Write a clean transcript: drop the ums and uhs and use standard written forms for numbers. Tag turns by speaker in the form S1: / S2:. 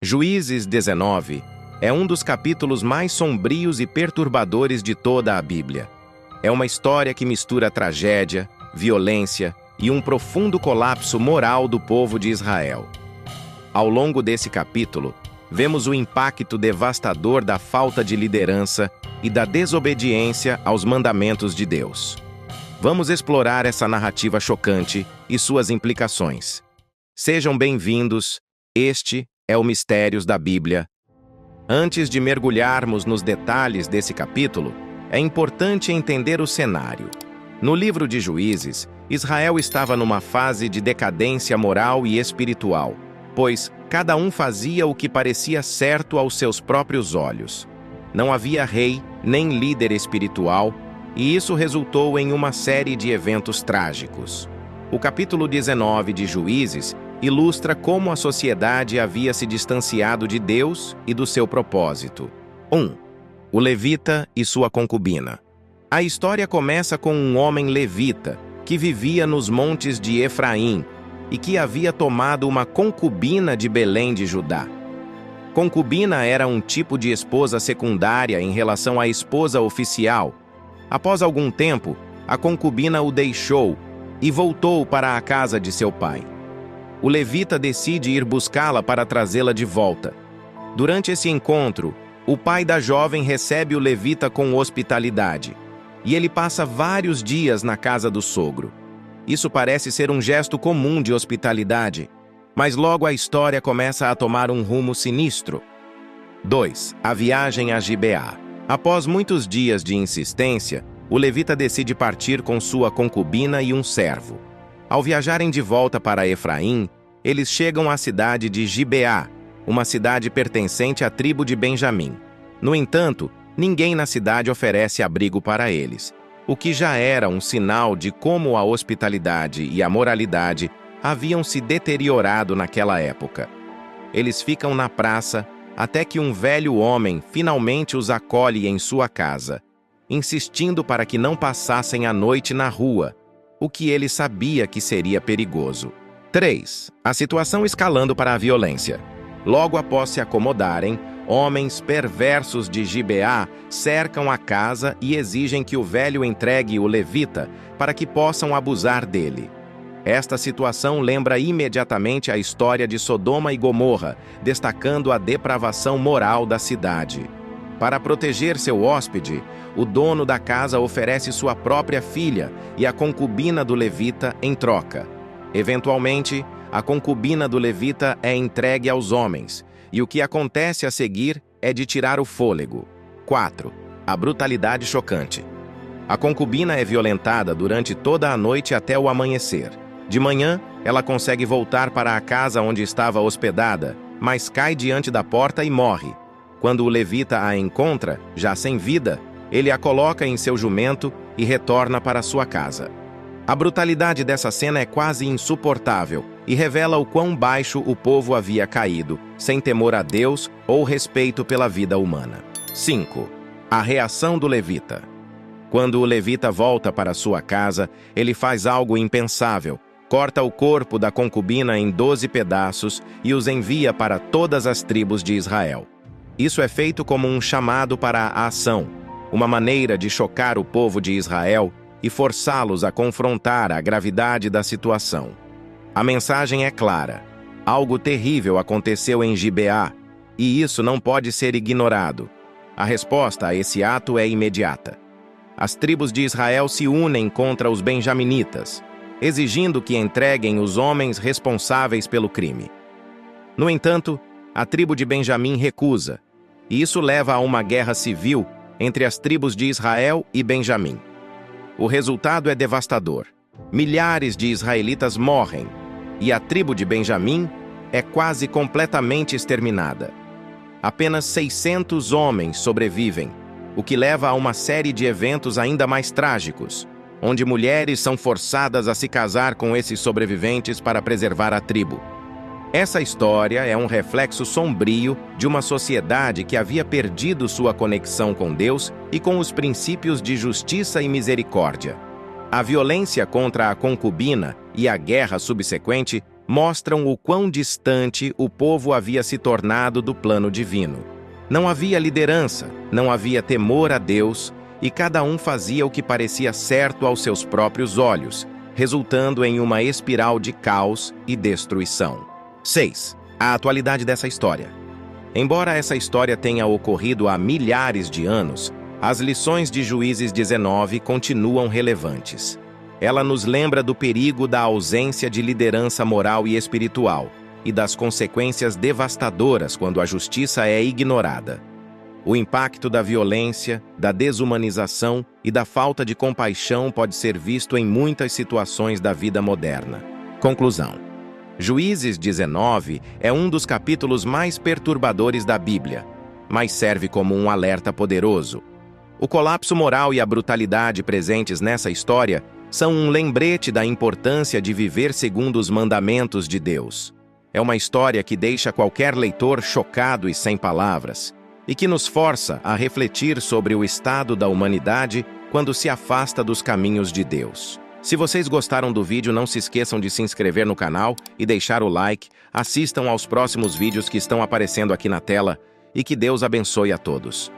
S1: Juízes 19 é um dos capítulos mais sombrios e perturbadores de toda a Bíblia. É uma história que mistura tragédia, violência e um profundo colapso moral do povo de Israel. Ao longo desse capítulo, vemos o impacto devastador da falta de liderança e da desobediência aos mandamentos de Deus. Vamos explorar essa narrativa chocante e suas implicações. Sejam bem-vindos, este é o Mistérios da Bíblia. Antes de mergulharmos nos detalhes desse capítulo, é importante entender o cenário. No livro de Juízes, Israel estava numa fase de decadência moral e espiritual, pois cada um fazia o que parecia certo aos seus próprios olhos. Não havia rei nem líder espiritual, e isso resultou em uma série de eventos trágicos. O capítulo 19 de Juízes ilustra como a sociedade havia se distanciado de Deus e do seu propósito. 1. O levita e sua concubina. A história começa com um homem levita que vivia nos montes de Efraim e que havia tomado uma concubina de Belém de Judá. Concubina era um tipo de esposa secundária em relação à esposa oficial. Após algum tempo, a concubina o deixou e voltou para a casa de seu pai. O levita decide ir buscá-la para trazê-la de volta. Durante esse encontro, o pai da jovem recebe o levita com hospitalidade, e ele passa vários dias na casa do sogro. Isso parece ser um gesto comum de hospitalidade, mas logo a história começa a tomar um rumo sinistro. 2. A viagem a Gibeá. Após muitos dias de insistência, o levita decide partir com sua concubina e um servo. Ao viajarem de volta para Efraim, eles chegam à cidade de Gibeá, uma cidade pertencente à tribo de Benjamim. No entanto, ninguém na cidade oferece abrigo para eles, o que já era um sinal de como a hospitalidade e a moralidade haviam se deteriorado naquela época. Eles ficam na praça até que um velho homem finalmente os acolhe em sua casa, insistindo para que não passassem a noite na rua, o que ele sabia que seria perigoso. 3. A situação escalando para a violência. Logo após se acomodarem, homens perversos de Gibeá cercam a casa e exigem que o velho entregue o levita para que possam abusar dele. Esta situação lembra imediatamente a história de Sodoma e Gomorra, destacando a depravação moral da cidade. Para proteger seu hóspede, o dono da casa oferece sua própria filha e a concubina do levita em troca. Eventualmente, a concubina do levita é entregue aos homens, e o que acontece a seguir é de tirar o fôlego. 4. A brutalidade chocante. A concubina é violentada durante toda a noite até o amanhecer. De manhã, ela consegue voltar para a casa onde estava hospedada, mas cai diante da porta e morre. Quando o levita a encontra, já sem vida, ele a coloca em seu jumento e retorna para sua casa. A brutalidade dessa cena é quase insuportável e revela o quão baixo o povo havia caído, sem temor a Deus ou respeito pela vida humana. 5. A reação do levita. Quando o levita volta para sua casa, ele faz algo impensável. Corta o corpo da concubina em 12 pedaços e os envia para todas as tribos de Israel. Isso é feito como um chamado para a ação, uma maneira de chocar o povo de Israel e forçá-los a confrontar a gravidade da situação. A mensagem é clara: algo terrível aconteceu em Gibeá, e isso não pode ser ignorado. A resposta a esse ato é imediata. As tribos de Israel se unem contra os benjaminitas, exigindo que entreguem os homens responsáveis pelo crime. No entanto, a tribo de Benjamim recusa, e isso leva a uma guerra civil entre as tribos de Israel e Benjamim. O resultado é devastador. Milhares de israelitas morrem, e a tribo de Benjamim é quase completamente exterminada. Apenas 600 homens sobrevivem, o que leva a uma série de eventos ainda mais trágicos, onde mulheres são forçadas a se casar com esses sobreviventes para preservar a tribo. Essa história é um reflexo sombrio de uma sociedade que havia perdido sua conexão com Deus e com os princípios de justiça e misericórdia. A violência contra a concubina e a guerra subsequente mostram o quão distante o povo havia se tornado do plano divino. Não havia liderança, não havia temor a Deus, e cada um fazia o que parecia certo aos seus próprios olhos, resultando em uma espiral de caos e destruição. 6. A atualidade dessa história. Embora essa história tenha ocorrido há milhares de anos, as lições de Juízes 19 continuam relevantes. Ela nos lembra do perigo da ausência de liderança moral e espiritual e das consequências devastadoras quando a justiça é ignorada. O impacto da violência, da desumanização e da falta de compaixão pode ser visto em muitas situações da vida moderna. Conclusão. Juízes 19 é um dos capítulos mais perturbadores da Bíblia, mas serve como um alerta poderoso. O colapso moral e a brutalidade presentes nessa história são um lembrete da importância de viver segundo os mandamentos de Deus. É uma história que deixa qualquer leitor chocado e sem palavras, e que nos força a refletir sobre o estado da humanidade quando se afasta dos caminhos de Deus. Se vocês gostaram do vídeo, não se esqueçam de se inscrever no canal e deixar o like, assistam aos próximos vídeos que estão aparecendo aqui na tela, e que Deus abençoe a todos.